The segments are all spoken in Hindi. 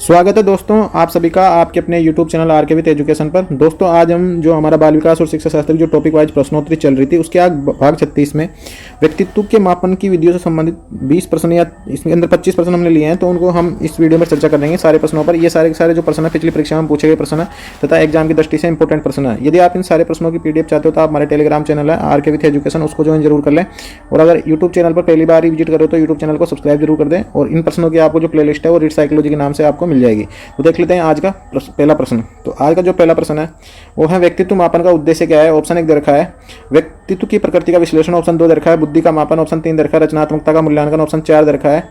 स्वागत है दोस्तों आप सभी का आपके अपने YouTube चैनल आर के विथ एजुकेशन पर। दोस्तों आज हम जो हमारा बाल विकास और शिक्षा शास्त्र की जो टॉपिक वाइज प्रश्नोत्तरी चल रही थी उसके आज भाग 36 में व्यक्तित्व के मापन की विधियों से संबंधित 20 प्रश्न या इसके अंदर 25 प्रश्न हमने लिए हैं, तो उनको हम इस वीडियो में चर्चा करेंगे सारे प्रश्नों पर। ये सारे जो प्रश्न है पिछली परीक्षा में पूछे गए प्रश्न है तथा एग्जाम की दृष्टि से इंपॉर्टेंट प्रश्न है। यदि आप इन सारे प्रश्नों की PDF चाहते हो तो आप हमारे टेलीग्राम चैनल है आर के विथ एजुकेशन, उसको ज्वाइन जरूर कर लें। और अगर यूट्यूब चैनल पर पहली बार ही विजिट करो तो यूट्यूब चैनल को सब्सक्राइब जरूर कर दें। और इन प्रश्नों की आपको जो प्लेलिस्ट है वो रीड साइकोलॉजी के नाम से आपको मिल जाएगी। तो देख लेते हैं आज का पहला प्रश्न। तो आज का जो पहला प्रश्न है वो है व्यक्तित्व मापन का उद्देश्य क्या है। ऑप्शन 1 दे रखा है व्यक्तित्व की प्रकृति का विश्लेषण, ऑप्शन 2 दे रखा है बुद्धि का मापन, ऑप्शन 3 दे रखा है रचनात्मकता का मूल्यांकन, ऑप्शन 4 दे रखा है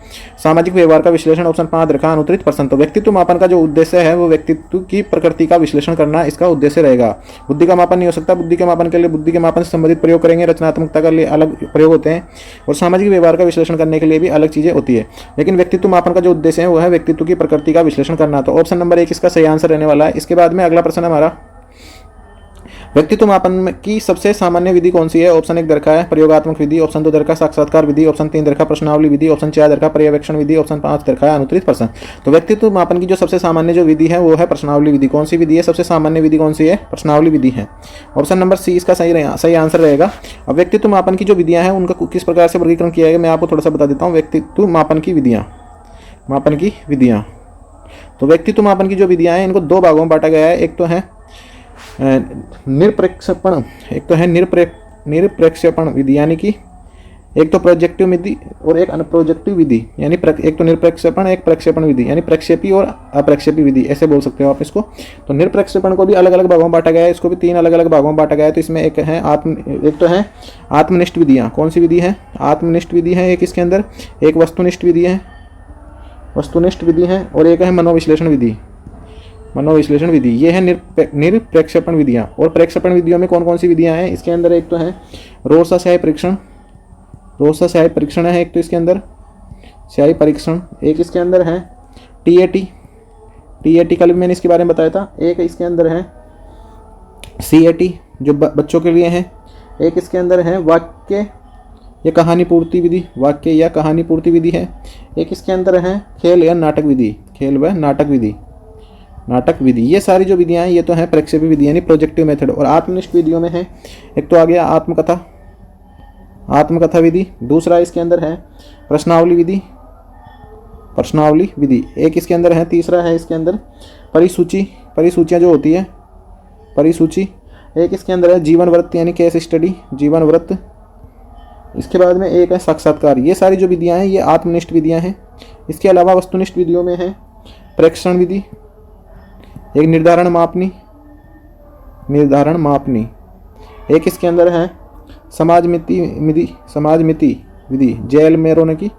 सामाजिक व्यवहार का विश्लेषण, ऑप्शन 5 दे रखा है अनुत्तरित प्रश्न। तो व्यक्तित्व मापन का जो उद्देश्य है वो व्यक्तित्व की प्रकृति का विश्लेषण करना इसका उद्देश्य रहेगा। बुद्धि का मापन नहीं हो सकता, बुद्धि के मापन के लिए बुद्धि के मापन से संबंधित प्रयोग करेंगे, रचनात्मकता के लिए अलग प्रयोग होते हैं और सामाजिक व्यवहार का विश्लेषण करने के लिए भी अलग चीजें होती है। लेकिन व्यक्तित्व मापन का जो उद्देश्य है वो है व्यक्तित्व की प्रकृति का विश्लेषण करना। तो ऑप्शन नंबर 1 इसका सही आंसर रहने वाला है। इसके बाद में अगला प्रश्न हमारा व्यक्तित्व मापन की सबसे सामान्य विधि कौन सी है। ऑप्शन 1 दे रखा है प्रयोगात्मक विधि, ऑप्शन 2 दे रखा है साक्षात्कार विधि, ऑप्शन 3 दे रखा है प्रश्नावली विधि, ऑप्शन 4 दे रखा है पर्यवेक्षण विधि, ऑप्शन 5 दे रखा है अनुत्तरित प्रश्न। तो व्यक्तित्व मापन की जो सबसे सामान्य जो विधि है वो है प्रश्नावली विधि। कौन सी विधि है, सबसे सामान्य विधि कौन सी है, प्रश्नावली विधि है। ऑप्शन नंबर सी इसका सही आंसर रहेगा। अब व्यक्तित्व मापन की जो विधियां हैं उनका किस प्रकार से वर्गीकरण किया गया मैं आपको थोड़ा सा बता देता हूँ। व्यक्तित्व मापन की विधियां तो व्यक्तित्व मापन की जो विधियां हैं इनको दो भागों में बांटा गया है। एक तो है निरपेक्षपण विधि, यानी कि एक तो प्रोजेक्टिव विधि और एक अनप्रोजेक्टिव विधि, यानी एक तो निरपेक्षपण एक प्रक्षेपण विधि, यानी प्रक्षेपी और अप्रक्षेपी विधि ऐसे बोल सकते हो आप इसको। तो निरपेक्षपण को भी अलग अलग भागों में बांटा गया है, इसको भी 3 अलग अलग भागों में बांटा गया है। तो इसमें एक तो है आत्मनिष्ठ विधियाँ। कौन सी विधि है, आत्मनिष्ठ विधि है एक इसके अंदर, एक वस्तुनिष्ठ विधि है और एक है मनोविश्लेषण विधि। ये है निरपेक्षपण विधियां। और प्रेक्षेपण विधियों में कौन कौन सी विधियां हैं इसके अंदर, एक तो है रोसा स्याही परीक्षण है एक तो इसके अंदर स्याही परीक्षण, एक इसके अंदर है टीएटी कल भी मैंने इसके बारे में बताया था, एक इसके अंदर है सीएटी जो बच्चों के लिए है, एक इसके अंदर है वाक्य या कहानी पूर्ति विधि है, एक इसके अंदर है खेल व नाटक विधि। ये सारी जो विधियां हैं ये तो है प्रक्षेपी विधि यानी प्रोजेक्टिव मेथड। और आत्मनिष्ठ विधियों में है एक तो आ गया आत्मकथा विधि, दूसरा इसके अंदर है प्रश्नावली विधि, एक इसके अंदर है तीसरा है इसके अंदर परिसूचियाँ जो होती है परिसूची, एक इसके अंदर है जीवन वृत्त यानी केस स्टडी जीवन वृत्त, इसके बाद में एक है साक्षात्कार। ये सारी जो विधियां हैं ये आत्मनिष्ठ विधियां हैं। इसके अलावा वस्तुनिष्ठ विधियों में है प्रेक्षण विधि, एक निर्धारण मापनी, एक इसके अंदर है समाज मिति विधि जेल में रोने की,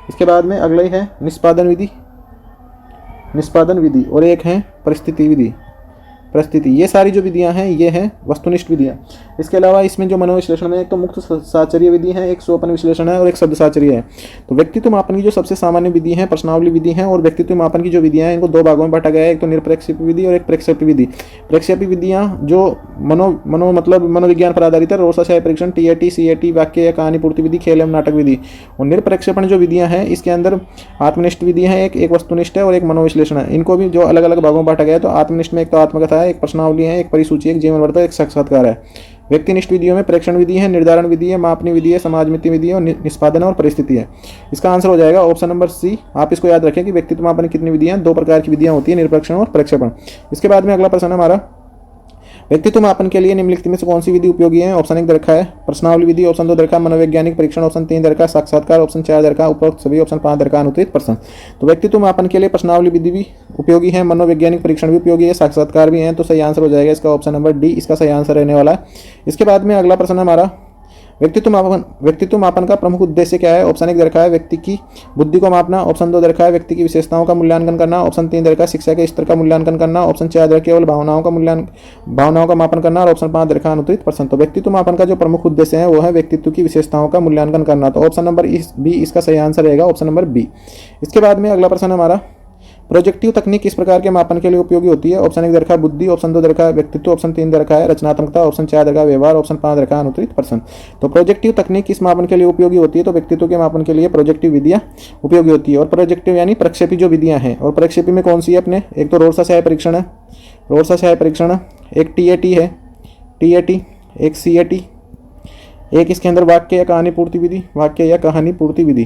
इसके बाद में अगला ही है निष्पादन विधि और एक है परिस्थिति। ये सारी जो विधियां हैं ये है वस्तुनिष्ठ विधियां। इसके अलावा इसमें जो मनोविश्लेषण में एक तो मुक्त साचर्य विधि है, एक सोपन विश्लेषण है और एक शब्द साचर्य है। तो व्यक्तित्व मापन की जो सबसे सामान्य विधि है प्रश्नावली विधि है। और व्यक्तित्व मापन की जो विधियां हैं इनको दो भागों में बांटा गया है, एक तो निरपेक्षेपी विधि और एक प्रक्षेपी विधि। प्रक्षेपी विधियां जो मनोविज्ञान पर आधारित है, रोसा स्याही परीक्षण, टीएटी सीएटी वाक्य या कहानी पूर्ति विधि, खेल एवं नाटक विधि। और निरपेक्षेपण जो विधियां हैं इसके अंदर आत्मनिष्ठ विधि है, एक वस्तुनिष्ठ है और एक मनोविश्लेषण है। इनको भी जो अलग अलग भागों में बांटा गया है। तो आत्मनिष्ठ में एक तो आत्मकथा है, एक प्रश्नावली है, एक परिसूची, एक जीवन वृत्त, एक साक्षात्कार है। व्यक्तिनिष्ठ विधियों में प्रेक्षण विधि है, निर्धारण विधि है, मापनी विधि है, समाज मिति विधि है और निष्पादन और परिस्थिति है। इसका आंसर हो जाएगा ऑप्शन नंबर सी। आप इसको याद रखें कि व्यक्तित्व मापन कितनी विधियां, 2 प्रकार की विधियां होती है, निरपेक्षण और प्रक्षेपण। इसके बाद में अगला प्रश्न हमारा व्यक्तित्व मापन के लिए निम्नलिखित में से कौन सी विधि उपयोगी है। ऑप्शन 1 दे रखा है प्रश्नावली विधि, ऑप्शन 2 दे रखा है मनोवैज्ञानिक परीक्षण, ऑप्शन 3 दे रखा है साक्षात्कार, ऑप्शन 4 दे रखा है उपरोक्त सभी, ऑप्शन 5 दे रखा है अनुत्तरित प्रश्न। तो व्यक्तित्व मापन के लिए प्रश्नावली विधि भी उपयोगी है, मनोवैज्ञानिक परीक्षण भी उपयोगी है, साक्षात्कार भी है। तो सही आंसर हो जाएगा इसका ऑप्शन नंबर डी, इसका सही आंसर रहने वाला है। इसके बाद में अगला प्रश्न हमारा व्यक्तित्व मापन का प्रमुख उद्देश्य क्या है। ऑप्शन 1 दे रखा है व्यक्ति की बुद्धि को मापना, ऑप्शन 2 दे रखा है व्यक्ति की विशेषताओं का मूल्यांकन करना, ऑप्शन 3 दे रखा है शिक्षा के स्तर का मूल्यांकन करना, ऑप्शन 4 दे रखा है केवल भावनाओं का मापन करना और ऑप्शन 5 दे रखा है अनुत्तरित प्रश्न। तो व्यक्तित्व मापन का जो प्रमुख उद्देश्य है वो है व्यक्तित्व की विशेषताओं का मूल्यांकन करना। तो ऑप्शन नंबर बी इसका सही आंसर रहेगा, ऑप्शन नंबर बी। इसके बाद में अगला प्रश्न हमारा प्रोजेक्टिव तकनीक किस प्रकार के मापन के लिए उपयोगी होती है? ऑप्शन 1 दे रखा है बुद्धि, ऑप्शन 2 दे रखा है व्यक्तित्व, ऑप्शन 3 दे रखा है रचनात्मकता, ऑप्शन 4 दे रखा है व्यवहार, ऑप्शन 5 दे रखा है अनुत्तरित प्रश्न। तो प्रोजेक्टिव तकनीक किस मापन के लिए उपयोगी होती है? तो व्यक्तित्व के मापन के लिए प्रोजेक्टिव विधियां उपयोगी होती है। और प्रोजेक्टिव यानी प्रक्षेपी जो विधियां हैं, और प्रक्षेपी में कौन सी है अपने? एक तो रोल्सा स्याही परीक्षण है, रोल्सा स्याही परीक्षण, एक टीएटी है, टीएटी, एक सीएटी, एक इसके अंदर वाक्य या कहानी पूर्ति विधि, वाक्य या कहानी पूर्ति विधि,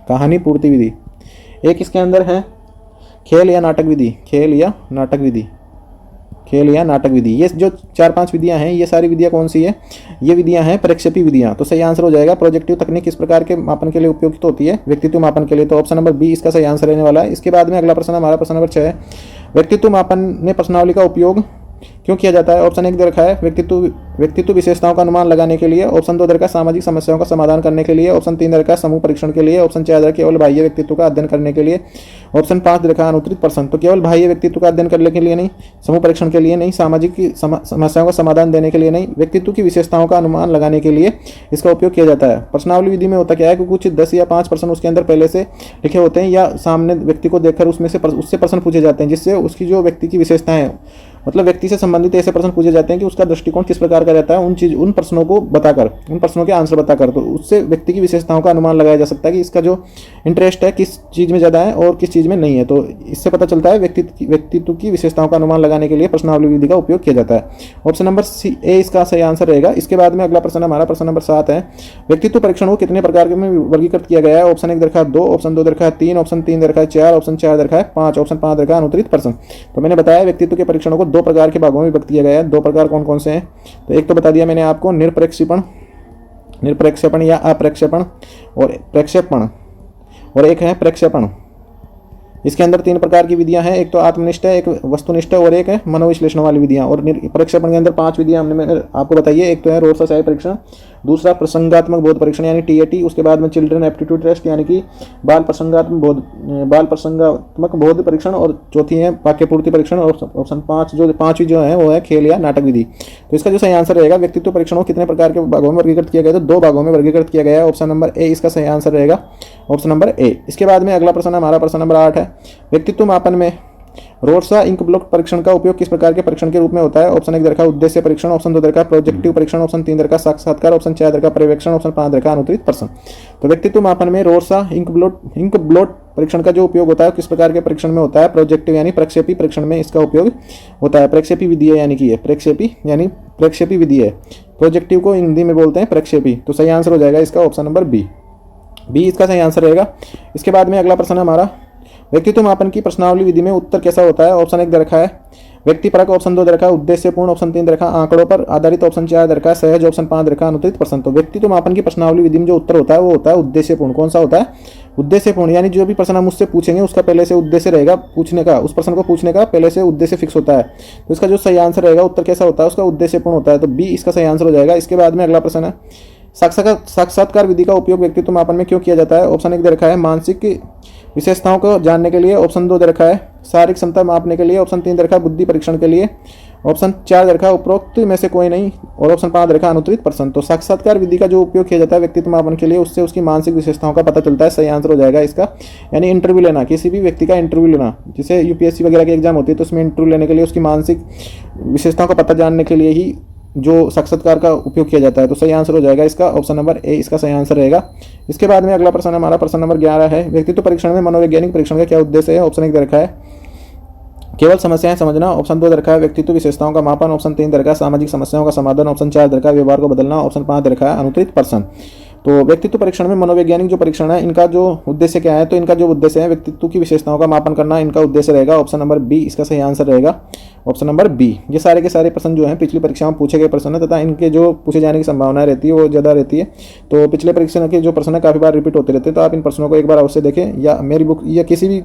कहानी पूर्ति विधि, एक इसके अंदर है खेल या नाटक विधि, खेल या नाटक विधि, खेल या नाटक विधि। ये जो 4-5 विधियां हैं, ये सारी विधियां कौन सी है? ये विधियां हैं प्रक्षेपी विधियां। तो सही आंसर हो जाएगा प्रोजेक्टिव तकनीक किस प्रकार के मापन के लिए उपयुक्त होती है? व्यक्तित्व मापन के लिए। तो ऑप्शन नंबर बी इसका सही आंसर रहने वाला है। इसके बाद में अगला प्रश्न हमारा प्रश्न नंबर 6 है, व्यक्तित्व मापन में प्रश्नावली का उपयोग क्यों किया जाता है? ऑप्शन 1 दे रखा है व्यक्तित्व विशेषताओं का अनुमान लगाने के लिए, ऑप्शन 2 दे रखा है सामाजिक समस्याओं का समाधान करने के लिए, ऑप्शन 3 दे रखा है समूह परीक्षण के लिए, ऑप्शन 4 दे रखा है केवल बाह्य व्यक्तित्व का अध्ययन करने के लिए, ऑप्शन 5 दे रखा है अनुत्तरित प्रश्न। तो केवल बाह्य व्यक्तित्व का अध्ययन करने के लिए नहीं, समूह परीक्षण के लिए नहीं, सामाजिक समस्याओं का समाधान देने के लिए नहीं, व्यक्तित्व की विशेषताओं का अनुमान लगाने के लिए इसका उपयोग किया जाता है। प्रश्नावली विधि में होता क्या है कि कुछ 10 या 5 प्रश्न उसके अंदर पहले से लिखे होते हैं, या सामने व्यक्ति को देखकर उससे प्रश्न पूछे जाते हैं, जिससे उसकी जो व्यक्ति की विशेषताएं हैं, मतलब व्यक्ति से संबंधित ऐसे प्रश्न पूछे जाते हैं कि उसका दृष्टिकोण किस प्रकार का रहता है, उन प्रश्नों को बताकर, उन प्रश्नों के आंसर बताकर, तो उससे व्यक्ति की विशेषताओं का अनुमान लगाया जा सकता है कि इसका जो इंटरेस्ट है किस चीज़ में ज़्यादा है और किस चीज़ में नहीं है। तो इससे पता चलता है व्यक्तित्व की विशेषताओं का अनुमान लगाने के लिए प्रश्नावली विधि का उपयोग किया जाता है। ऑप्शन नंबर सी ए इसका सही आंसर रहेगा। इसके बाद में अगला प्रश्न हमारा प्रश्न नंबर 7 है, व्यक्तित्व परीक्षण को कितने प्रकार में वर्गीकृत किया गया है? ऑप्शन 1 दे रखा है 2, ऑप्शन 2 दे रखा है 3, ऑप्शन 3 दे रखा है 4, ऑप्शन 4 दे रखा है 5, ऑप्शन 5 दे रखा है अनुत्तरित प्रश्न। तो मैंने बताया व्यक्तित्व के परीक्षणों को 2 प्रकार के भागों में विभक्त किया गया है। 2 प्रकार कौन कौन से हैं? तो एक तो बता दिया मैंने आपको निरप्रक्षेपण या अप्रक्षेपण और प्रक्षेपण, और एक है प्रक्षेपण। इसके अंदर 3 प्रकार की विधियां हैं, एक तो आत्मनिष्ठ है, एक वस्तुनिष्ठ और एक है मनोविश्लेषण वाली विधियां। और प्रक्षेपण के अंदर 5 विधियां मैंने आपको बताई है। एक तो है रोल्सा स्याही परीक्षण, दूसरा प्रसंगात्मक बोध परीक्षण यानी टीएटी, उसके बाद में चिल्ड्रन एप्टीट्यूड टेस्ट यानी कि बाल प्रसंगात्मक बोध परीक्षण, और चौथी है वाक्य पूर्ति परीक्षण, और ऑप्शन 5 जो 5वीं जो है वो है खेल या नाटक विधि। तो इसका जो सही आंसर रहेगा, व्यक्तित्व परीक्षणों को कितने प्रकार के भागों में वर्गीकृत किया गया? तो 2 भागों में वर्गीकृत किया गया है। ऑप्शन नंबर ए इसका सही आंसर रहेगा, ऑप्शन नंबर ए। इसके बाद में अगला प्रश्न हमारा प्रश्न नंबर 8 है, व्यक्तित्व मापन में रोल्सा इंक ब्लॉट परीक्षण का उपयोग किस प्रकार के परीक्षण के रूप में होता है? ऑप्शन 1 दे रखा है उद्देश्य परीक्षण, ऑप्शन 2 दे रखा है प्रोजेक्टिव परीक्षण, ऑप्शन 3 दे रखा है साक्षात्कार, ऑप्शन 4 दे रखा है पर्यवेक्षण, ऑप्शन 5 दे रखा है अनुत्तरित प्रश्न। तो व्यक्तित्व मापन में रोल्सा इंक ब्लॉट परीक्षण का जो उपयोग होता है किस प्रकार के परीक्षण में होता है? प्रोजेक्टिव यानी प्रक्षेपी परीक्षण में इसका उपयोग होता है। प्रक्षेपी विधि है यानी कि ये प्रक्षेपी विधि है। प्रोजेक्टिव को हिंदी में बोलते हैं प्रक्षेपी। तो सही आंसर हो जाएगा इसका ऑप्शन नंबर बी इसका सही आंसर रहेगा। इसके बाद में अगला प्रश्न हमारा, व्यक्तित्व मापन की प्रश्नावली विधि में उत्तर कैसा होता है? ऑप्शन 1 दे रखा है व्यक्तिपरक, ऑप्शन 2 दे रखा है उद्देश्यपूर्ण, ऑप्शन 3 दे रखा है आंकड़ों पर आधारित, ऑप्शन 4 दे रखा है सहज, ऑप्शन 5 दे रखा है अनुत्तरित प्रश्न। तो व्यक्तित्व मापन की प्रश्नावली विधि में जो उत्तर होता है वो होता है उद्देश्यपूर्ण। कौन सा होता है? उद्देश्यपूर्ण, यानी जो भी प्रश्न हम मुझसे पूछेंगे उसका पहले से उद्देश्य रहेगा पूछने का, उस प्रश्न को पूछने का पहले से उद्देश्य फिक्स होता है। तो इसका जो सही आंसर रहेगा, उत्तर कैसा होता है उसका? उद्देश्यपूर्ण होता है। तो बी इसका सही आंसर हो जाएगा। इसके बाद में अगला प्रश्न है, साक्षात्कार विधि का उपयोग व्यक्तित्व मापन में क्यों किया जाता है? ऑप्शन 1 दे रखा है मानसिक विशेषताओं को जानने के लिए, ऑप्शन 2 दे रखा है शारीरिक क्षमता मापने के लिए, ऑप्शन 3 दे रखा है बुद्धि परीक्षण के लिए, ऑप्शन 4 दे रखा है उपरोक्त में से कोई नहीं, और ऑप्शन 5 दे रखा है अनुत्तरित प्रश्न। तो साक्षात्कार विधि का जो उपयोग किया जाता है व्यक्तित्व मापन के लिए, उससे उसकी मानसिक विशेषताओं का पता चलता है। सही आंसर हो जाएगा इसका, यानी इंटरव्यू लेना, किसी भी व्यक्ति का इंटरव्यू लेना, जैसे यूपीएससी वगैरह की एग्जाम होती है तो उसमें इंटरव्यू लेने के लिए उसकी मानसिक विशेषताओं का पता जानने के लिए ही जो साक्षात्कार का उपयोग किया जाता है। तो सही आंसर हो जाएगा इसका ऑप्शन नंबर ए इसका सही आंसर रहेगा। इसके बाद में अगला प्रश्न हमारा प्रश्न नंबर 11 है, व्यक्तित्व परीक्षण में मनोवैज्ञानिक परीक्षण का क्या उद्देश्य है? ऑप्शन 1 दे रखा है केवल समस्याएं समझना, ऑप्शन 2 दे रखा है व्यक्तित्व विशेषताओं का मापन, ऑप्शन 3 दे रखा है सामाजिक समस्याओं का समाधान, ऑप्शन 4 दे रखा है व्यवहार को बदलना, ऑप्शन 5 दे रखा है अनुत्तरित प्रश्न। तो व्यक्तित्व परीक्षण में मनोवैज्ञानिक जो परीक्षण है इनका जो उद्देश्य क्या है? तो इनका जो उद्देश्य है व्यक्तित्व की विशेषताओं का मापन करना, इनका उद्देश्य रहेगा। ऑप्शन नंबर बी इसका सही आंसर रहेगा, ऑप्शन नंबर बी। ये सारे के सारे प्रश्न जो हैं पिछली परीक्षाओं में पूछे गए प्रश्न है तथा इनके जो पूछे जाने की संभावना रहती है वो ज़्यादा रहती है। तो पिछले परीक्षा के जो प्रश्न है काफ़ी बार रिपीट होते रहते हैं, तो आप इन प्रश्नों को एक बार अवश्य देखें, या मेरी बुक या किसी भी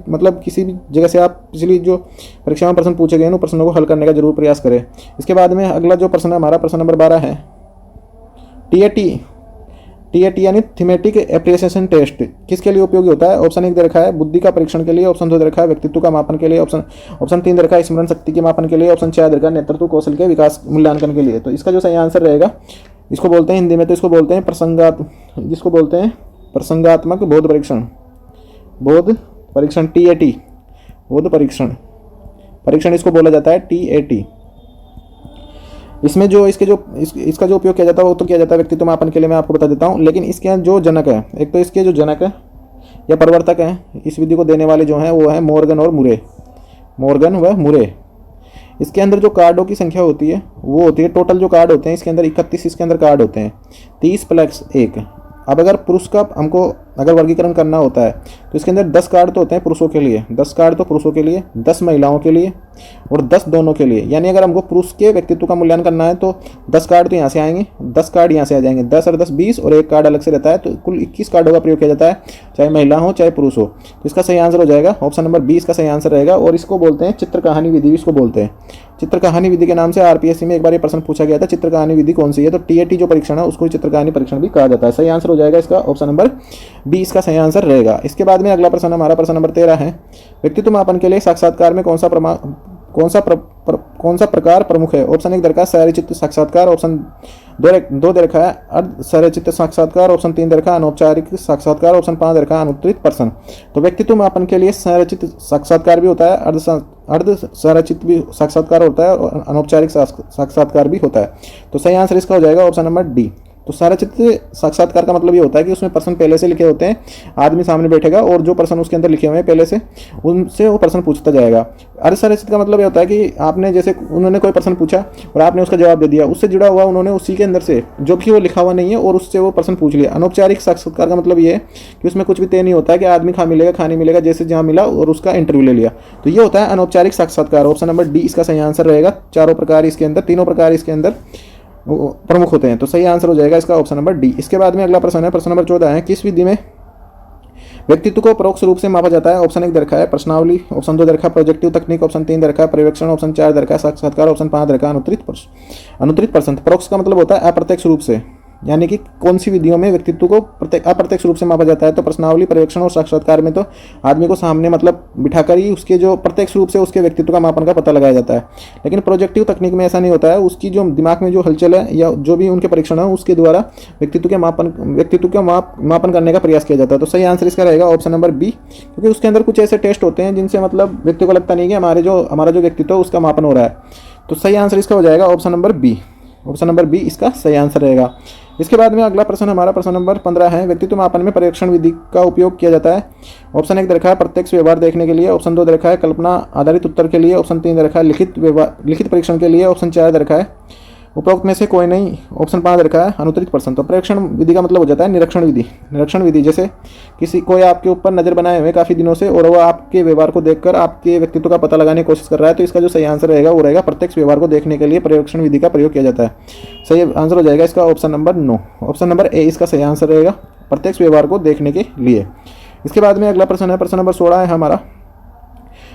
जगह से आप पिछली जो परीक्षाओं में प्रश्न पूछे गए हैं उन प्रश्नों को हल करने का जरूर प्रयास करें। इसके बाद में अगला जो प्रश्न है हमारा प्रश्न नंबर 12 है, टीएटी यानी थीमेटिक एप्रिसिएशन टेस्ट किसके लिए उपयोगी होता है? ऑप्शन 1 दे रखा है बुद्धि का परीक्षण के लिए, ऑप्शन 2 दे रखा है व्यक्तित्व का मापन के लिए, ऑप्शन 3 दे रखा है स्मरण शक्ति के मापन के लिए, ऑप्शन 4 दे रखा है नेतृत्व कौशल के विकास मूल्यांकन के लिए। तो इसका जो सही आंसर रहेगा, इसको बोलते हैं हिंदी में तो इसको बोलते हैं प्रसंगात्मक बोध परीक्षण टीएटी। बोध परीक्षण, परीक्षण इसको बोला जाता है TAT। इसमें जो इसका जो उपयोग किया जाता है वो तो किया जाता है व्यक्तित्व मापन के लिए, मैं आपको बता देता हूँ। लेकिन इसके जो जनक है, एक तो इसके जो जनक है या प्रवर्तक हैं, इस विधि को देने वाले जो हैं वो है मोर्गन और मुरे, मोर्गन व मुरे। इसके अंदर जो कार्डों की संख्या होती है वो होती है, टोटल जो कार्ड होते हैं इसके अंदर 31 इसके अंदर कार्ड होते हैं, 30 + 1। अब अगर पुरुष का हमको अगर वर्गीकरण करना होता है तो इसके अंदर 10 कार्ड तो होते हैं पुरुषों के लिए, 10 कार्ड तो पुरुषों के लिए, 10 महिलाओं के लिए और 10 दोनों के लिए। यानी अगर हमको पुरुष के व्यक्तित्व का मूल्यांकन करना है तो 10 कार्ड तो यहाँ से आएंगे, 10 कार्ड यहाँ से आ जाएंगे, 10 और 10 20 और एक कार्ड अलग से रहता है, तो कुल 21 कार्डों का प्रयोग किया जाता है, चाहे महिला हो चाहे पुरुष हो। तो इसका सही आंसर हो जाएगा ऑप्शन नंबर 20 का सही आंसर रहेगा। और इसको बोलते हैं चित्र कहानी विधि, इसको बोलते हैं चित्र कहानी विधि के नाम से RPSC में एक बार ये प्रश्न पूछा गया था, चित्र कहानी विधि कौन सी है, तो TAT जो परीक्षण है उसको चित्र कहानी परीक्षण भी कहा जाता है। सही आंसर हो जाएगा इसका ऑप्शन नंबर 20 का सही आंसर रहेगा। इसके बाद में अगला प्रश्न हमारा प्रश्न नंबर 13 है, व्यक्तित्व मापन के लिए साक्षात्कार में कौन सा प्रकार प्रमुख है। ऑप्शन 1 दे रखा है शहरी चित्त साक्षात्कार, ऑप्शन 2 दे रखा है अर्ध शहरी चित्त साक्षात्कार, ऑप्शन 3 दे रखा है अनौपचारिक साक्षात्कार, ऑप्शन 5 दे रखा है अनुत्तरित प्रश्न। तो व्यक्तित्व मापन के लिए शहरी चित्त साक्षात्कार भी होता है, अर्ध शहरी चित्त भी साक्षात्कार होता है और अनौपचारिक साक्षात्कार भी होता है। तो सही आंसर इसका हो जाएगा ऑप्शन नंबर डी। तो शहरचित्त साक्षात्कार का मतलब ये होता है कि उसमें प्रश्न पहले से लिखे होते हैं, आदमी सामने बैठेगा और जो प्रश्न उसके अंदर लिखे हुए हैं पहले से उनसे वो प्रश्न पूछता जाएगा। अर्धशहरचित्त का मतलब ये होता है कि आपने जैसे उन्होंने कोई प्रश्न पूछा और आपने उसका जवाब दे दिया, उससे जुड़ा हुआ उन्होंने उसी के अंदर से जो भी वो लिखा हुआ नहीं है और उससे वो प्रश्न पूछ लिया। अनौपचारिक साक्षात्कार का मतलब ये है कि उसमें कुछ भी तय नहीं होता है कि आदमी खाने मिलेगा जैसे जहाँ मिला और उसका इंटरव्यू ले लिया। तो ये होता है अनौपचारिक साक्षात्कार। ऑप्शन नंबर डी इसका सही आंसर रहेगा। तीनों प्रकार इसके अंदर प्रमुख होते हैं, तो सही आंसर हो जाएगा इसका ऑप्शन नंबर डी। इसके बाद में अगला प्रश्न है, प्रश्न नंबर 14 है, किस विधि में व्यक्तित्व को परोक्ष रूप से मापा जाता है। ऑप्शन 1 दे रखा है प्रश्नावली, ऑप्शन 2 दे रखा है प्रोजेक्टिव तकनीक, ऑप्शन 3 दे रखा है पर्यवेक्षण, ऑप्शन 4 दे रखा है साक्षात्कार, ऑप्शन 5 दे रखा है अनुत्तरित प्रश्न। परोक्ष का मतलब होता है अप्रत्यक्ष रूप से, यानी कि कौन सी विधियों में व्यक्तित्व को अप्रत्यक्ष रूप से मापा जाता है। तो प्रश्नावली, पर्यवेक्षण और साक्षात्कार में तो आदमी को सामने मतलब बिठाकर ही उसके जो प्रत्यक्ष रूप से उसके व्यक्तित्व का मापन का पता लगाया जाता है। लेकिन प्रोजेक्टिव तकनीक में ऐसा नहीं होता है, उसकी जो दिमाग में जो हलचल है या जो भी उनके परीक्षण है उसके द्वारा व्यक्तित्व का मापन करने का प्रयास किया जाता है। तो सही आंसर इसका रहेगा ऑप्शन नंबर बी, क्योंकि उसके अंदर कुछ ऐसे टेस्ट होते हैं जिनसे मतलब व्यक्ति को लगता नहीं कि हमारा जो व्यक्तित्व है उसका मापन हो रहा है। तो सही आंसर इसका हो जाएगा option number B. Option number B इसका सही आंसर रहेगा। इसके बाद में अगला प्रश्न हमारा प्रश्न नंबर 15 है, व्यक्तित्व मापन में पर्यवेक्षण विधि का उपयोग किया जाता है। ऑप्शन 1 दे रखा है प्रत्यक्ष व्यवहार देखने के लिए, ऑप्शन 2 दे रखा है कल्पना आधारित उत्तर के लिए, ऑप्शन 3 दे रखा है लिखित परीक्षण के लिए, ऑप्शन 4 दे रखा है उपरोक्त में से कोई नहीं, ऑप्शन 5 रखा है अनुत्तरित प्रश्न। तो पर्यवेक्षण विधि का मतलब हो जाता है निरीक्षण विधि। जैसे कोई आपके ऊपर नजर बनाए हुए काफी दिनों से और वह आपके व्यवहार को देखकर आपके व्यक्तित्व का पता लगाने की कोशिश कर रहा है, तो इसका जो सही आंसर रहेगा वो रहेगा प्रत्यक्ष व्यवहार को देखने के लिए पर्यवेक्षण विधि का प्रयोग किया जाता है। सही आंसर हो जाएगा इसका option number 9। Option number A इसका सही आंसर रहेगा, प्रत्यक्ष व्यवहार को देखने के लिए। इसके बाद में अगला प्रश्न है, प्रश्न नंबर 16 है हमारा,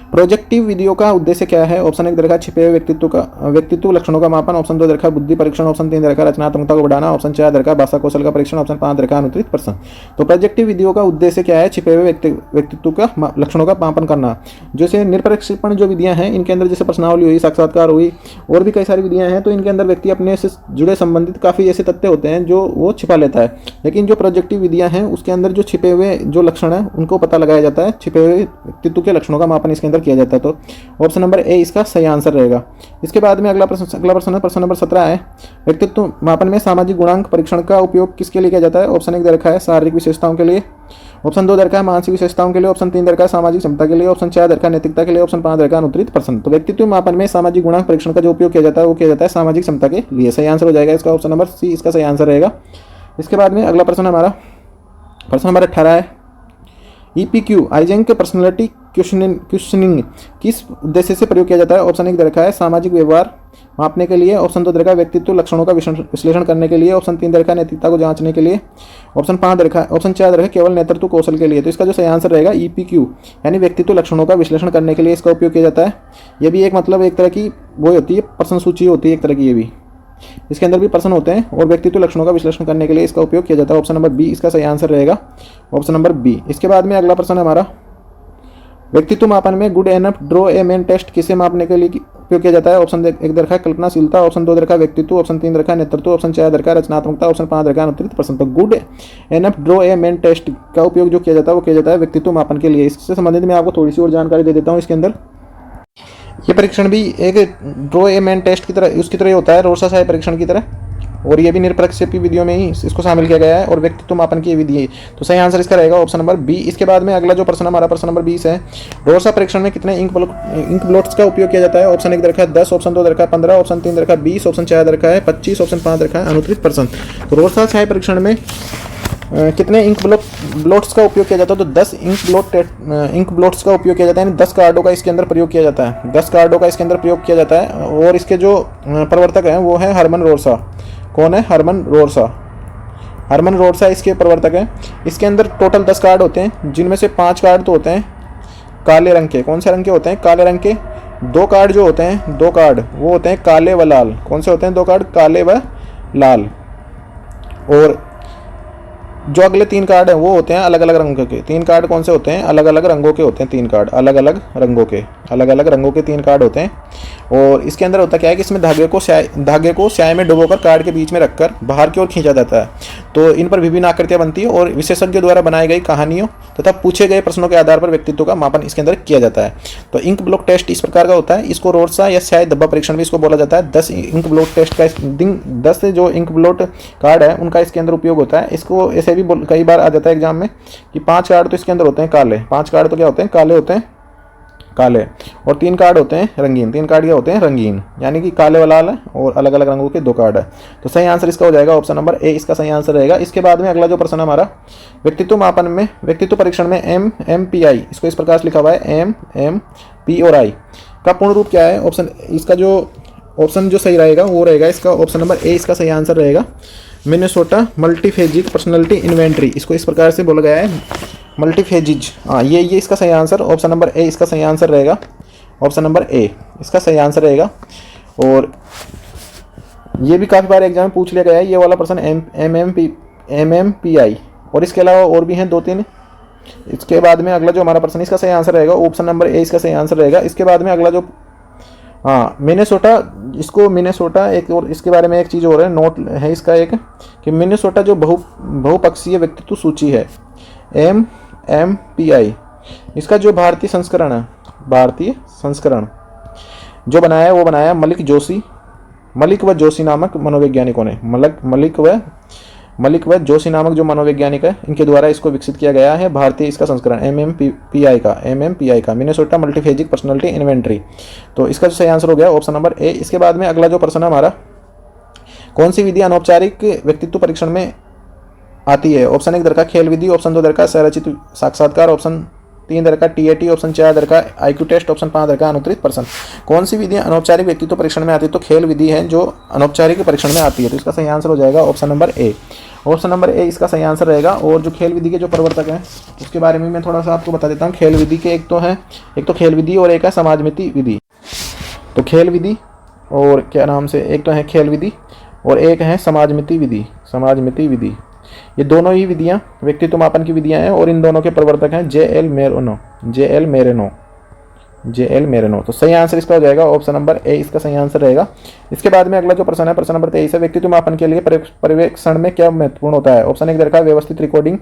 प्रोजेक्टिव विधियों का उद्देश्य क्या है। ऑप्शन 1 दे रखा है छिपे हुए व्यक्तित्व लक्षणों का मापन, ऑप्शन 2 दे रखा है बुद्धि परीक्षण, ऑप्शन 3 दे रखा है रचनात्मकता को बढ़ाना, ऑप्शन 4 दे रखा है भाषा कौशल का परीक्षण, ऑप्शन 5 दे रखा है अनुत्तरित प्रश्न। तो प्रोजेक्टिव विधियों का उद्देश्य क्या है, छिपे हुए व्यक्तित्व का लक्षणों का मापन करना। जैसे निरपेक्षण जो विधियां हैं इनके अंदर जैसे प्रश्नावली हुई, साक्षात्कार हुई और भी कई सारी विधियां हैं, तो इनके अंदर व्यक्ति अपने से जुड़े संबंधित काफ़ी ऐसे तथ्य होते हैं जो वो छिपा लेता है। लेकिन जो प्रोजेक्टिव विधियां हैं उसके अंदर जो छिपे हुए जो लक्षण है उनको पता लगाया जाता है, छिपे हुए व्यक्तित्व के लक्षणों का मापन इसके अंदर किया जाता है। तो ऑप्शन नंबर ए इसका सही आंसर रहेगा। इसके बाद में अगला प्रश्न है, प्रश्न नंबर 17 है, व्यक्तित्व मापन में सामाजिक गुणांक परीक्षण का उपयोग किसके लिए किया जाता है। ऑप्शन 1 दे रखा है शारीरिक विशेषताओं के लिए, ऑप्शन 2 दे रखा है मानसिक विशेषताओं के लिए, ऑप्शन 3 दे रखा है सामाजिक क्षमता के लिए, ऑप्शन 4 दे रखा है नैतिकता के लिए, ऑप्शन 5 दे रखा है अनुत्तरित प्रश्न। तो व्यक्तित्व मापन में सामाजिक गुणांक परीक्षण का जो उपयोग किया जाता है वो किया जाता है सामाजिक क्षमता के लिए। सही आंसर हो जाएगा इसका ऑप्शन नंबर सी इसका सही आंसर रहेगा। इसके बाद में अगला प्रश्न हमारा प्रश्न नंबर 18 है, EPQ आइजेंक पर्सनालिटी क्वेश्चनिंग किस उद्देश्य से प्रयोग किया जाता है। ऑप्शन 1 दे रखा है सामाजिक व्यवहार मापने के लिए, ऑप्शन 2 दे रखा है व्यक्तित्व लक्षणों का विश्लेषण करने के लिए, ऑप्शन 3 दे रखा है नैतिकता को जांचने के लिए, ऑप्शन 4 दे रखा है केवल नेतृत्व कौशल के लिए। तो इसका जो सही आंसर रहेगा EPQ यानी व्यक्तित्व लक्षणों का विश्लेषण करने के लिए इसका उपयोग किया जाता है। यह भी एक मतलब एक तरह की वो होती है, प्रश्न सूची होती है एक तरह की, ये भी इसके अंदर भी प्रश्न होते हैं और व्यक्तित्व लक्षणों का विश्लेषण करने के लिए इसका उपयोग किया जाता है। ऑप्शन नंबर बी इसका सही आंसर रहेगा, ऑप्शन नंबर बी। इसके बाद में अगला प्रश्न है हमारा, व्यक्तित्व मापन में good enough draw a man test किसे मापने के लिए उपयोग किया जाता है? ऑप्शन 1 दे रखा है कल्पनाशीलता, ऑप्शन 2 दे रखा है व्यक्तित्व, ऑप्शन 3 दे रखा है नेतृत्व, ऑप्शन 4 दे रखा है रचनात्मकता, ऑप्शन 5 दे रखा है अनुत्तरित प्रश्न। तो गुड एनफ ड्रॉ ए मेन टेस्ट का उपयोग जो किया जाता है वो किया जाता है व्यक्तित्व मापन के लिए। इससे संबंधित मैं आपको थोड़ी सी और जानकारी दे देता हूँ। इसके अंदर ये परीक्षण भी एक ड्रॉ ए मेन टेस्ट की तरह उसकी तरह होता है, रोरसा परीक्षण की तरह, और ये भी निरपेक्ष विधियों में ही इसको शामिल किया गया है और व्यक्तित्व मापन की विधि है। तो सही आंसर इसका रहेगा ऑप्शन नंबर बी। इसके बाद में अगला जो प्रश्न हमारा प्रश्न नंबर 20 है, रोरसा परीक्षण में कितने इंक ब्लॉट्स का उपयोग किया जाता है? ऑप्शन 1 दे रखा है 10, ऑप्शन 2 दे रखा है 15, ऑप्शन 3 दे रखा है 20, ऑप्शन 4 दे रखा है 25, ऑप्शन 5 दे रखा है अनुत्तरित प्रश्न। तो रोरसा छाया परीक्षण में कितने इंक ब्लॉट्स का उपयोग किया जाता है? तो 10 इंक ब्लॉट्स का उपयोग किया जाता है, यानी 10 कार्डों का इसके अंदर प्रयोग किया जाता है। 10 कार्डों का इसके अंदर प्रयोग किया जाता है और इसके जो प्रवर्तक हैं वो है हरमन रोरसा। कौन है? हरमन रोरसा। हरमन रोरसा इसके प्रवर्तक हैं। इसके अंदर टोटल 10 कार्ड होते हैं, जिनमें से 5 कार्ड तो होते हैं काले रंग के। कौन से रंग के होते हैं? काले रंग के। 2 कार्ड जो होते हैं, 2 कार्ड वो होते हैं काले व लाल। कौन से होते हैं? 2 कार्ड काले व लाल। और जो अगले 3 कार्ड हैं वो होते हैं अलग अलग रंगों के। 3 कार्ड कौन से होते हैं? अलग अलग रंगों के होते हैं। 3 कार्ड अलग अलग रंगों के 3 कार्ड होते हैं। और इसके अंदर होता क्या है कि इसमें धागे को स्याही में डुबोकर कार्ड के बीच में रखकर बाहर की ओर खींचा जाता है। तो इन पर विभिन्न आकृतियां बनती है और विशेषज्ञों द्वारा बनाई गई कहानियों तथा पूछे गए प्रश्नों के आधार पर व्यक्तित्व का मापन इसके अंदर किया जाता है। तो इंक ब्लॉक टेस्ट इस प्रकार का होता है। इसको रोरसा या स्याही धब्बा परीक्षण भी इसको बोला जाता है। 10 इंक ब्लॉक टेस्ट का 10 जो इंक ब्लॉट कार्ड है उनका इसके अंदर उपयोग होता है। इसको ऐसे भी कई बार आ जाता है एग्जाम में कि 5 कार्ड तो इसके अंदर होते हैं काले। 5 कार्ड तो क्या होते हैं? काले होते हैं, काले। और 3 कार्ड होते हैं रंगीन। 3 कार्ड क्या होते हैं? रंगीन, यानी कि काले व लाल है और अलग अलग रंगों के 2 कार्ड है। तो सही आंसर इसका हो जाएगा ऑप्शन नंबर ए, इसका सही आंसर रहेगा। इसके बाद में अगला जो प्रश्न हमारा व्यक्तित्व मापन में, व्यक्तित्व परीक्षण में MMPI, इसको इस प्रकार से लिखा हुआ है MMP और I का पूर्ण रूप क्या है? इसका जो ऑप्शन जो सही रहेगा वो रहेगा इसका ऑप्शन नंबर ए, इसका सही आंसर रहेगा मिनेसोटा मल्टीफेजिक पर्सनालिटी इन्वेंट्री। इसको इस प्रकार से बोला गया है मल्टीफेजिज। हाँ, ये इसका सही आंसर ऑप्शन नंबर ए, इसका सही आंसर रहेगा ऑप्शन नंबर ए, इसका सही आंसर रहेगा। और ये भी काफ़ी बार एग्जाम में पूछ लिया गया है ये वाला प्रश्न MMPI। और इसके अलावा और भी हैं 2-3। इसके बाद में अगला जो हमारा प्रश्न इसका सही आंसर रहेगा ऑप्शन नंबर ए, इसका सही आंसर रहेगा। इसके बाद में अगला जो मिनेसोटा, इसको मिनेसोटा एक और इसके बारे में एक चीज़ और है, नोट है इसका एक कि मिनेसोटा जो बहुपक्षीय व्यक्तित्व सूची है MMPI, इसका जो भारतीय संस्करण जो बनाया है वो बनाया मलिक व जोशी नामक मनोवैज्ञानिकों ने। मलिक व जोशी नामक जो मनोवैज्ञानिक है इनके द्वारा इसको विकसित किया गया है भारतीय इसका संस्करण MMPI का मिनेसोटा मल्टीफेजिक पर्सनालिटी इन्वेंट्री। तो इसका जो सही आंसर हो गया ऑप्शन नंबर ए। इसके बाद में अगला जो प्रश्न है हमारा, कौन सी विधि अनौपचारिक व्यक्तित्व परीक्षण में आती है? ऑप्शन 1 दे रखा खेल विधि, ऑप्शन 2 दे रखा संरचित साक्षात्कार, ऑप्शन 3 दे रखा TAT, ऑप्शन 4 दे रखा IQ टेस्ट, ऑप्शन 5 दे रखा अनुत्तरित प्रश्न। कौन सी विधि अनौपचारिक व्यक्तित्व परीक्षण में आती है? तो खेल विधि है जो अनौपचारिक परीक्षण में आती है। तो इसका सही आंसर हो जाएगा option number A, option number A इसका सही आंसर रहेगा। और जो खेल विधि के जो प्रवर्तक हैं उसके बारे में मैं थोड़ा सा आपको बता देता हूँ। खेल विधि के एक तो खेल विधि और एक है समाजमिति विधि। तो खेल विधि और क्या नाम से, एक तो है खेल विधि और एक है समाजमिति विधि। ये दोनों ही विधियां व्यक्तित्व मापन की विधियां हैं और इन दोनों के प्रवर्तक हैं जे एल मेरेनो। तो सही आंसर इसका हो जाएगा ऑप्शन नंबर ए, इसका सही आंसर रहेगा। इसके बाद में अगला जो प्रश्न है प्रश्न नंबर 23 है, व्यक्तित्व मापन के लिए पर्यवेक्षण में क्या महत्वपूर्ण होता है? ऑप्शन 1 दे रखा है व्यवस्थित रिकॉर्डिंग,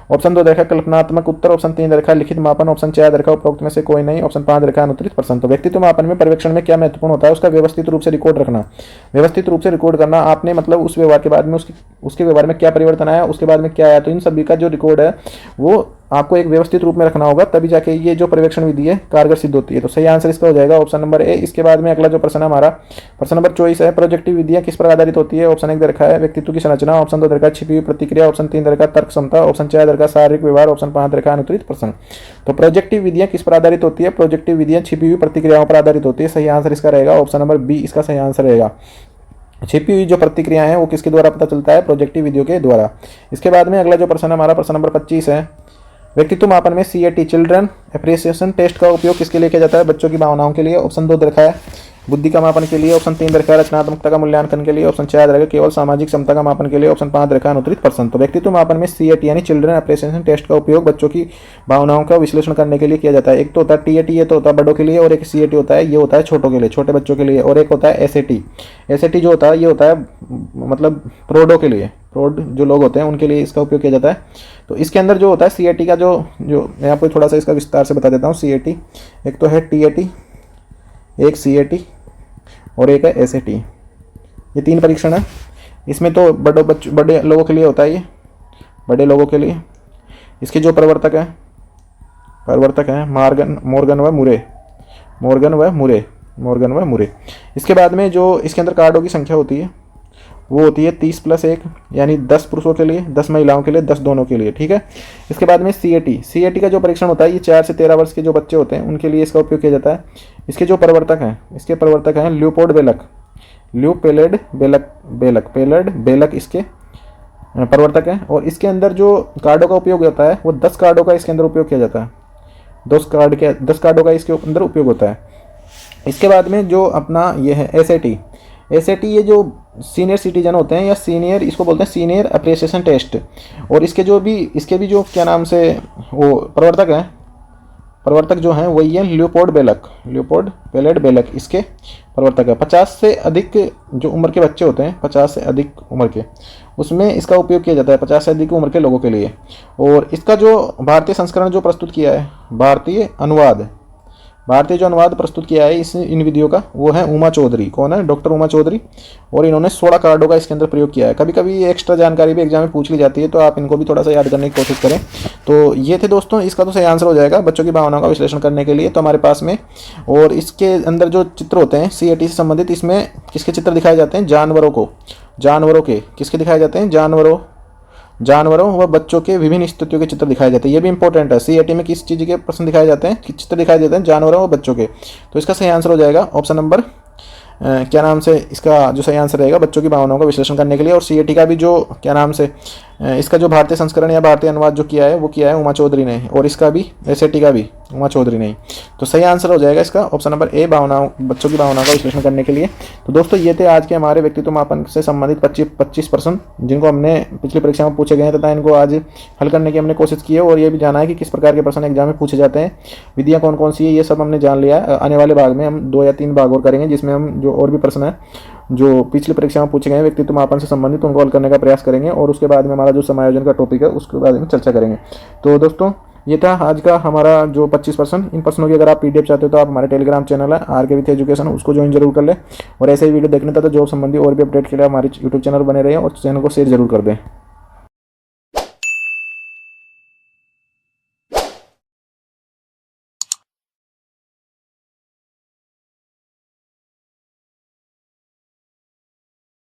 ऑप्शन 2 दे रखा है कल्पनात्मक उत्तर, ऑप्शन 3 दे रखा है लिखित मापन, ऑप्शन 4 दे रखा है उपरोक्त में से कोई नहीं, ऑप्शन 5 दे रखा है अनुत्तरित प्रश्न। तो व्यक्तित्व मापन में पर्यवेक्षण में क्या महत्वपूर्ण होता है? उसका व्यवस्थित रूप से रिकॉर्ड रखना, व्यवस्थित रूप से रिकॉर्ड करना। आपने मतलब उस व्यवहार के बाद में उसके व्यवहार में क्या परिवर्तन आया, उसके बाद में क्या आया, तो इन सभी का जो रिकॉर्ड है वो आपको एक व्यवस्थित रूप में रखना होगा, तभी जाके ये जो पर्यवेक्षण विधि है कारगर सिद्ध होती है। तो सही आंसर इसका हो जाएगा ऑप्शन नंबर ए। इसके बाद में अगला जो प्रश्न है हमारा प्रश्न नंबर 24 है, प्रोजेक्टिव विधियां किस पर आधारित होती है? ऑप्शन 1 दे रखा है व्यक्तित्व की संरचना, ऑप्शन 2 दे रखा है छिपी हुई प्रतिक्रिया, ऑप्शन 3 दे रखा है तर्क क्षमता, ऑप्शन 4 दे रखा है शारीरिक व्यवहार, ऑप्शन 5 दे रखा है अनुत्तरित प्रश्न। तो प्रोजेक्टिव विधियां किस पर आधारित होती है? प्रोजेक्टिव विधियां छिपी हुई प्रतिक्रियाओं पर आधारित होती है। सही आंसर इसका रहेगा ऑप्शन नंबर बी, इसका सही आंसर रहेगा। छिपी हुई जो प्रतिक्रियाएं हैं वो किसके द्वारा पता चलता है? प्रोजेक्टिव विधियों के द्वारा। इसके बाद में अगला जो प्रश्न है हमारा प्रश्न नंबर 25 है, व्यक्तित्व मापन में CAT चिल्ड्रन एप्रिसिएशन टेस्ट का उपयोग किसके लिए किया जाता है? बच्चों की भावनाओं के लिए। ऑप्शन 2 दे रखा है बुद्धि का मापन के लिए, ऑप्शन 3 रहेगा रचनात्मकता का मूल्यांकन के लिए, ऑप्शन 4 रहेगा केवल सामाजिक क्षमता का मापन के लिए, ऑप्शन 5 रहेगा अनुत्तरित प्रश्न। तो व्यक्तित्व मापन में CAT यानी चिल्ड्रन अप्रिसिएशन टेस्ट का उपयोग बच्चों की भावनाओं का विश्लेषण करने के लिए किया जाता है। एक तो होता है TAT, ये तो होता है बड़ों के लिए, और एक CAT होता है, ये होता है छोटों के लिए, छोटे बच्चों के लिए, और एक होता है SAT। SAT जो होता है ये होता है मतलब प्रौढ़ों के लिए, प्रौढ़ जो लोग होते हैं उनके लिए इसका उपयोग किया जाता है। तो इसके अंदर जो होता है CAT का जो मैं आपको थोड़ा सा इसका विस्तार से बता देता हूँ। CAT एक तो है TAT, एक CAT और एक है SAT। ये 3 परीक्षण है। इसमें तो बड़े लोगों के लिए होता है, ये बड़े लोगों के लिए। इसके जो प्रवर्तक हैं मॉर्गन व मुरे। इसके बाद में जो इसके अंदर कार्डों की संख्या होती है वो होती है 30 + 1, यानी 10 पुरुषों के लिए, 10 महिलाओं के लिए, 10 दोनों के लिए, ठीक है। इसके बाद में CAT का जो परीक्षण होता है ये 4 से 13 वर्ष के जो बच्चे होते हैं उनके लिए इसका उपयोग किया जाता है। इसके जो प्रवर्तक हैं ल्यूपोल्ड बेलक इसके प्रवर्तक हैं। और इसके अंदर जो कार्डों का उपयोग होता है वो 10 कार्डों का इसके अंदर उपयोग किया जाता है। 10 कार्डों का इसके अंदर उपयोग होता है। इसके बाद में जो अपना ये है SAT, ये जो सीनियर सिटीजन होते हैं या सीनियर, इसको बोलते हैं सीनियर अप्रिसिएशन टेस्ट। और इसके भी जो क्या नाम से वो प्रवर्तक जो हैं वही है ल्यूपोल्ड बेलक इसके प्रवर्तक है। 50 से अधिक जो उम्र के बच्चे होते हैं, 50 से अधिक उम्र के, उसमें इसका उपयोग किया जाता है 50 से अधिक उम्र के लोगों के लिए। और इसका जो भारतीय संस्करण जो प्रस्तुत किया है, भारतीय जो अनुवाद प्रस्तुत किया है इन विधियों का, वो है उमा चौधरी। कौन है? डॉक्टर उमा चौधरी। और इन्होंने 16 कार्डों का इसके अंदर प्रयोग किया है। कभी कभी ये एक्स्ट्रा जानकारी भी एग्जाम में पूछ ली जाती है, तो आप इनको भी थोड़ा सा याद करने की कोशिश करें। तो ये थे दोस्तों, इसका तो सही आंसर हो जाएगा बच्चों की भावनाओं का विश्लेषण करने के लिए तो हमारे पास में। और इसके अंदर जो चित्र होते हैं CAT से संबंधित, इसमें किसके चित्र दिखाए जाते हैं? जानवरों के किसके दिखाए जाते हैं? जानवरों व बच्चों के विभिन्न स्थितियों के चित्र दिखाए जाते हैं। ये भी इंपॉर्टेंट है। CAT में किस चीज़ के प्रश्न दिखाए जाते हैं, किस चित्र दिखाए जाते हैं? जानवरों व बच्चों के। तो इसका सही आंसर हो जाएगा ऑप्शन नंबर क्या नाम से, इसका जो सही आंसर रहेगा बच्चों की भावनाओं का विश्लेषण करने के लिए। और CAT का भी जो क्या नाम से इसका जो भारतीय संस्करण या भारतीय अनुवाद जो किया है वो किया है उमा चौधरी ने, और इसका भी SAT का भी उमा चौधरी ने। तो सही आंसर हो जाएगा इसका ऑप्शन नंबर A, बच्चों की भावनाओं का विश्लेषण करने के लिए। तो दोस्तों ये थे आज के हमारे व्यक्तित्व मापन से संबंधित 25 प्रश्न, जिनको हमने पिछली परीक्षा में पूछे गए हैं तथा इनको आज हल करने की हमने कोशिश की है। और ये भी जाना है कि किस प्रकार के प्रश्न एग्जाम में पूछे जाते हैं, विधियाँ कौन कौन सी है, ये सब हमने जान लिया है। आने वाले भाग में हम 2 या 3 भाग और करेंगे, जिसमें हम जो और भी प्रश्न है जो पिछली परीक्षा में पूछे गए हैं व्यक्तित्व मापन से संबंधित, उनको हल करने का प्रयास करेंगे। और उसके बाद में हमारा जो समायोजन का टॉपिक है उसके बारे में चर्चा करेंगे। तो दोस्तों ये था आज का हमारा जो 25 प्रश्न। इन प्रश्नों की अगर आप PDF चाहते हो तो आप हमारे टेलीग्राम चैनल है RK विथ एजुकेशन, उसको ज्वाइन जरूर कर ले। और ऐसे ही वीडियो देखने था तो जॉब संबंधी और भी अपडेट के लिए हमारे YouTube चैनल बने रहे और चैनल को शेयर जरूर कर दें।